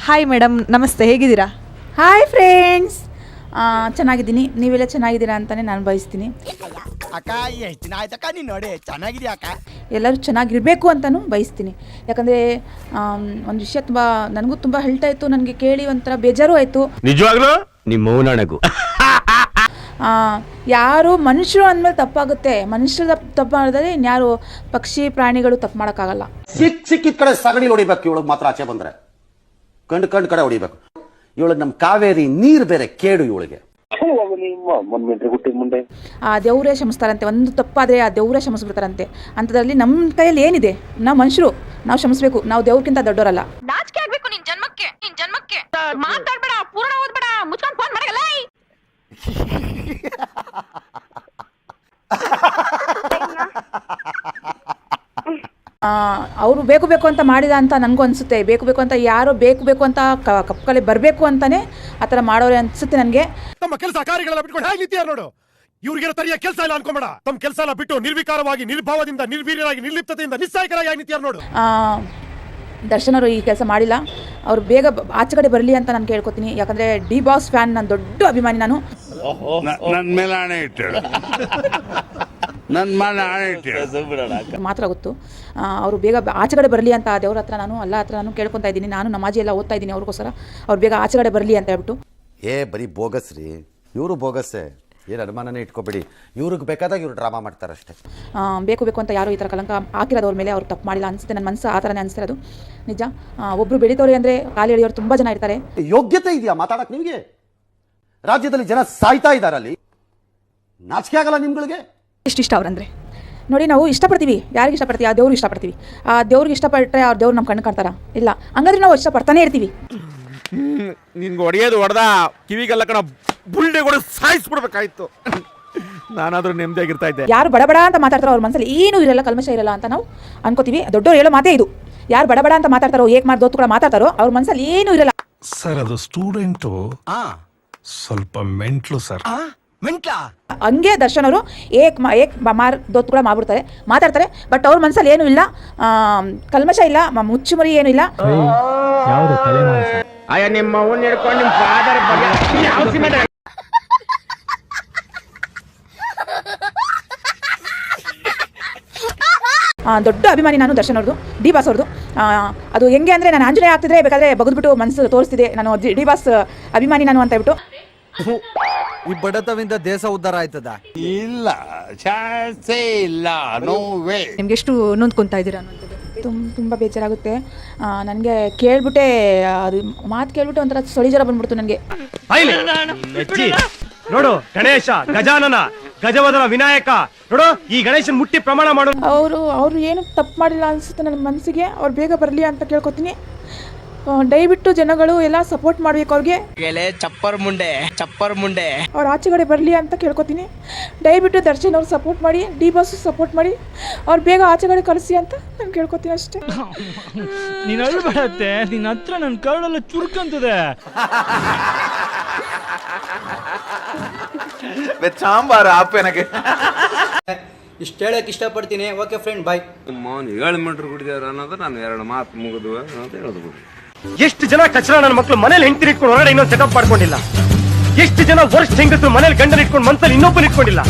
Hi madam, ನಮಸ್ತೆ, ಹೇಗಿದ್ದೀರಾ? Hi friends, ಚೆನ್ನಾಗಿದ್ದೀನಿ. ನೀವೆಲ್ಲ ಚೆನ್ನಾಗಿದ್ದೀರಾ ಅಂತಲೇ ನಾನು ಬಯಸ್ತೀನಿ. ಅಕ್ಕ ಎಷ್ಟು ದಿನ ಆಯ್ತಕ್ಕ ನೀನು ನೋಡಿ ಚೆನ್ನಾಗಿದೆಯಾ ಅಕ್ಕ? ಎಲ್ಲರೂ ಚೆನ್ನಾಗಿರಬೇಕು ಅಂತಲೂ ಬಯಸ್ತೀನಿ. ಯಾಕಂದರೆ ಒಂದು ವಿಷಯ ನನಗೂ ತುಂಬ ಹೇಳ್ತಾಯಿತ್ತು, ನನಗೆ ಕೇಳಿ ಒಂಥರ ಬೇಜಾರು ಆಯಿತು. ನಿಜವಾಗ್ಲೂ ನಿಮ್ಮ ನನಗೂ ಯಾರು ಮನುಷ್ಯರು ಅಂದಮೇಲೆ ತಪ್ಪಾಗುತ್ತೆ. ಮನುಷ್ಯರು ತಪ್ಪು ಮಾಡಿದ್ರೆ ಇನ್ಯಾರು ಪಕ್ಷಿ ಪ್ರಾಣಿಗಳು ತಪ್ಪು ಮಾಡೋಕ್ಕಾಗಲ್ಲ. ಸಿಕ್ಕಿದ ಕಡೆ ಸಗಣಿ ಹೊಡಿಬೇಕು, ಇವಳಿಗೆ ಮಾತ್ರ ಆಚೆ ಬಂದರೆ ಕಂಡು ಕಡೆ ಹೊಡಿಬೇಕು. ಇವಳಿಗೆ ನಮ್ಮ ಕಾವೇರಿ ನೀರು ಬೇರೆ ಕೇಡು ಇವಳಿಗೆ. ಆ ದೇವರೇ ಕ್ಷಮಿಸ್ತಾರಂತೆ. ಒಂದು ತಪ್ಪಾದರೆ ಆ ದೇವರೇ ಕ್ಷಮಿಸ್ಬಿಡ್ತಾರಂತೆ. ಅಂಥದ್ರಲ್ಲಿ ನಮ್ಮ ಕೈಯಲ್ಲಿ ಏನಿದೆ? ನಾವು ಮನುಷ್ಯರು, ನಾವು ಕ್ಷಮಿಸ್ಬೇಕು. ನಾವು ದೇವ್ರಕ್ಕಿಂತ ದೊಡ್ಡವರಲ್ಲ. ನಾಚಿಕೆ ಆಗ್ಬೇಕು ನಿನ್ ಜನ್ಮಕ್ಕೆ ಮಾತಾಡ್ಬೇಡ, ಪೂರ್ಣ ಓದ್ಬೇಡ, ಮುಚ್ಕೊಂಡು ಫೋನ್ ಮಾಡಲ್ಲ. ಅವರು ಬೇಕು ಅಂತ ಮಾಡಿದ ಅಂತ ನನಗೂ ಅನಿಸುತ್ತೆ. ಬೇಕು ಅಂತ ಯಾರೋ ಬೇಕು ಅಂತ ಕಪ್ಪಕಲೆ ಬರಬೇಕು ಅಂತಾನೆ ಆ ಥರ ಮಾಡೋರೆ ಅನಿಸುತ್ತೆ ನನಗೆ. ತಮ್ಮ ಕೆಲಸ ಕಾರ್ಯಗಳೆಲ್ಲ ಬಿಟ್ಕೊಂಡು ಹೇಗೆ ನಿಂತಿಯಾರ ನೋಡು. ಇವ್ರಿಗೆ ತರಿಯ ಕೆಲಸ ಇಲ್ಲ ಅನ್ಕೊಂಬೇಡ. ತಮ್ಮ ಕೆಲಸ ಎಲ್ಲ ಬಿಟ್ಟು ನಿರ್ವಿಕಾರವಾಗಿ, ನಿರ್ಭಾವದಿಂದ, ನಿರ್ವೀರ್ಯರಾಗಿ, ನಿರ್ಲಿಪ್ತತೆಯಿಂದ, ನಿಸ್ಸಾಯಕರಾಗಿ ನಿಂತಿಯಾರ ನೋಡು. ದರ್ಶನ್ ಅವರು ಈ ಕೆಲಸ ಮಾಡಿಲ್ಲ. ಅವ್ರು ಬೇಗ ಆಚೆ ಕಡೆ ಬರಲಿ ಅಂತ ನಾನು ಕೇಳ್ಕೊತೀನಿ. ಯಾಕಂದರೆ ಡಿ ಬಾಸ್ ಫ್ಯಾನ್, ನಾನು ದೊಡ್ಡ ಅಭಿಮಾನಿ. ನಾನು ನನ್ನ ಮೇಲೆ ಆಣೆ ಇಟ್ಟಳು, ನನ್ನ ಮೇಲೆ ಆಣೆ ಇಟ್ಟಳು ಮಾತ್ರ ಗೊತ್ತು. ಅವರು ಬೇಗ ಆಚೆ ಕಡೆ ಬರಲಿ ಅಂತ ದೇವ್ರ ಹತ್ರ, ನಾನು ಅಲ್ಲ ಹತ್ರ ನಾನು ಕೇಳ್ಕೊತಾ ಇದ್ದೀನಿ. ನಾನು ನಮಾಜಿ ಎಲ್ಲ ಓದ್ತಾ ಇದ್ದೀನಿ ಅವ್ರಿಗೋಸ್ಕರ. ಅವ್ರು ಬೇಗ ಆಚೆ ಕಡೆ ಬರಲಿ ಅಂತ ಹೇಳ್ಬಿಟ್ಟು. ಬರೀ ಬೋಗಸ್ ರೀ ಇವರು, ಬೋಗಸ್ಸೇ. ಏನು ಅನುಮಾನನೇ ಇಟ್ಕೊಬೇಡಿ. ಇವ್ರಿಗೆ ಬೇಕಾದಾಗ ಇವ್ರು ಡ್ರಾಮಾ ಮಾಡ್ತಾರಷ್ಟೇ. ಬೇಕು ಅಂತ ಯಾರು ಈ ಥರ ಕಲಂಕ ಹಾಕಿರೋದು ಅವ್ರ ಮೇಲೆ ಅವ್ರು ತಪ್ಪು ಮಾಡಿಲ್ಲ ಅನಿಸುತ್ತೆ. ನನ್ನ ಮನಸ್ಸು ಆ ಥರನೇ ಅನಿಸ್ತಿರೋದು. ನಿಜ. ಒಬ್ಬರು ಬೆಳೀತವ್ರೆ ಅಂದರೆ ಕಾಲು ಎಳೆಯೋರು ತುಂಬ ಜನ ಇರ್ತಾರೆ. ಯೋಗ್ಯತೆ ಇದೆಯಾ ಮಾತಾಡಕ್ಕೆ ನಿಮಗೆ? ರಾಜ್ಯದಲ್ಲಿ ಜನ ಸಾಯ್ತಾ ಇದ್ದಾರಲ್ಲಿ, ನಾಚಿಕೆ ಆಗಲ್ಲ ನಿಮ್ಗಳಿಗೆ? ಇಷ್ಟ ಅವ್ರಂದರೆ ನೋಡಿ, ನಾವು ಇಷ್ಟಪಡ್ತೀವಿ. ಯಾರಿಗೆ ಇಷ್ಟಪಡ್ತೀವಿ? ಆ ದೇವ್ರಿಗೆ ಇಷ್ಟಪಡ್ತೀವಿ. ಆ ದೇವ್ರಿಗೆ ಇಷ್ಟಪಟ್ಟರೆ ಅವ್ರ ದೇವ್ರು ನಮ್ಮ ಕಣ್ಣು ಕಾಣ್ತಾರ? ಇಲ್ಲ. ಹಂಗಾದ್ರೆ ನಾವು ಇಷ್ಟಪಡ್ತಾನೆ ಇರ್ತೀವಿ. ನಿನ್ಗೆ ಹೊಡೆಯೋದು ಹೊಡೆದ ಕಿವಿಗೆಲ್ಲ ಕಣ ಬುಲ್ಡೆ ಕೂಡ ಸಾಯಿಸ್ಬಿಡ್ಬೇಕಾಯ್ತು. ನಾನಾದ್ರೂ ನೆಮ್ಮದಿಯಾಗಿರ್ತಾ ಇದ್ದೆ. ಯಾರು ಬಡ ಅಂತ ಮಾತಾಡ್ತಾರೋ ಅವ್ರ ಮನಸ್ಸಲ್ಲಿ ಏನೂ ಇರಲ್ಲ, ಕಲ್ಮಶ ಇರಲ್ಲ ಅಂತ ನಾವು ಅನ್ಕೋತೀವಿ. ದೊಡ್ಡವ್ರು ಹೇಳೋ ಮಾತೇ ಇದು. ಯಾರು ಬಡ ಅಂತ ಮಾತಾಡ್ತಾರೋ, ಏಕ್ ಮಾಡಿ ದೋತು ಕೂಡ ಮಾತಾಡ್ತಾರೋ ಅವ್ರ ಮನಸ್ಸಲ್ಲಿ ಏನೂ ಇರಲ್ಲ. ಸರ್ ಅದು ಸ್ಟೂಡೆಂಟು, ಸ್ವಲ್ಪ ಮೆಂಟ್ಲು ಸರ್. ಮೆಂಟ್ಲಾ? ಹಂಗೆ ದರ್ಶನ್ ಅವರು ಏಕ್ ಮಾರ್ ದೋತ್ ಕೂಡ ಮಾಡ್ಬಿಡ್ತಾರೆ, ಮಾತಾಡ್ತಾರೆ. ಬಟ್ ಅವ್ರ ಮನಸ್ಸಲ್ಲಿ ಏನೂ ಇಲ್ಲ, ಕಲ್ಮಶ ಇಲ್ಲ, ಮುಚ್ಚುಮರಿ ಏನೂ ಇಲ್ಲ. ನಿಮ್ಮ ಹಿಡ್ಕೊಂಡು ನಿಮ್ಮ ಫಾದರ್ ಬಗ್ಗೆ ದೊಡ್ಡ ಅಭಿಮಾನಿ ನಾನು ದರ್ಶನ್ ಅವ್ರದ್ದು, ಡಿ ಬಾಸ್ ಅವ್ರದ್ದು. ಅದು ಹೆಂಗೆ ಅಂದರೆ, ನಾನು ಆಂಜನೇಯ ಆಗ್ತಿದ್ರೆ ಬೇಕಾದರೆ ಬಗದ್ಬಿಟ್ಟು ಮನಸ್ಸು ತೋರಿಸ್ತಿದೆ. ನಾನು ಡಿ ಬಾಸ್ ಅಭಿಮಾನಿ ನಾನು ಅಂತ ಹೇಳ್ಬಿಟ್ಟು. ಈ ಬಡತವಿಂದ ದೇಶ ಉದ್ಧಾರ ಆಯ್ತದ? ಇಲ್ಲ, ಚಾನ್ಸೇ ಇಲ್ಲ, ನೋ ವೇ. ನಿಮ್ಗೆ ಎಷ್ಟು ನೊಂದ್ಕೊಂತಾ ಇದ್ದೀರಾ ಅನ್ನೋದು ತುಂಬ ಬೇಜಾರಾಗುತ್ತೆ ನನಗೆ. ಕೇಳ್ಬಿಟ್ಟೆ ಅದು ಮಾತು ಕೇಳ್ಬಿಟ್ಟು ಒಂಥರ ಸೊಳಿ ಜ್ವರ ಬಂದ್ಬಿಡ್ತು ನನಗೆ. ನೋಡು, ಗಣೇಶ, ಗಜಾನನ, ಗಜವದನ, ವಿನಾಯಕ ನೋಡು, ಈ ಗಣೇಶನ್ ಮುಟ್ಟಿ ಪ್ರಮಾಣ ಮಾಡು. ಅವರು ಏನು ತಪ್ಪು ಮಾಡಿಲ್ಲ ಅನಿಸುತ್ತೆ ನನ್ನ ಮನಸ್ಸಿಗೆ. ಅವ್ರು ಬೇಗ ಬರಲಿ ಅಂತ ಕೇಳ್ಕೊತೀನಿ. ದಯವಿಟ್ಟು ಜನಗಳು ಎಲ್ಲ ಸಪೋರ್ಟ್ ಮಾಡ್ಬೇಕು ಅವ್ರಿಗೆ. ಚಪ್ಪರ್ ಮುಂಡೆ ಅವ್ರು ಆಚೆ ಕಡೆ ಬರಲಿ ಅಂತ ಕೇಳ್ಕೊತೀನಿ. ದಯವಿಟ್ಟು ದರ್ಶನ್ ಅವ್ರು ಸಪೋರ್ಟ್ ಮಾಡಿ, ಡಿ ಬಾಸ್ ಸಪೋರ್ಟ್ ಮಾಡಿ, ಅವ್ರು ಬೇಗ ಆಚೆ ಕಡೆ ಕಳಿಸಿ ಅಂತ ನಾನು ಕೇಳ್ಕೊತೀನಿ ಅಷ್ಟೇ. ನೀನು ಅಳ್ಬೇಡತ್ತೆ, ನಿನ್ನ ಹತ್ರ ನನ್ನ ಕರಡೆಲ್ಲ ಚುರುಕಂತದೆ. ಸಾಂಬಾರು ಆಪೇನಗೆ ಇಷ್ಟು ಹೇಳಕ್ ಇಷ್ಟಪಡ್ತೀನಿ. ಓಕೆ ಫ್ರೆಂಡ್, ಬಾಯ್. 7 ಮೀಟರ್ ಕುಡಿದಾರ ಅನ್ನೋದು ನಾನು 2 ಮಾತು ಮುಗಿದು ಅಂತ ಹೇಳೋದು ಬಿಡಿ. ಎಷ್ಟು ಜನ ಕಚರ ನನ್ನ ಮಕ್ಕಳು ಮನೇಲಿ ಹೆಂಡತಿ ಇಟ್ಕೊಂಡು ಹೊರಗಡೆ ಇನ್ನೊಂದು ಸೆಟಪ್ ಮಾಡ್ಕೊಂಡಿಲ್ಲ. ಎಷ್ಟು ಜನ ವರ್ಷ ಹೆಂಗಸರು ಮನೇಲಿ ಗಂಡನ ಇಟ್ಕೊಂಡು ಮನಸ್ಸಲ್ಲಿ ಇನ್ನೊಬ್ಬನ ಇಟ್ಕೊಂಡಿಲ್ಲ.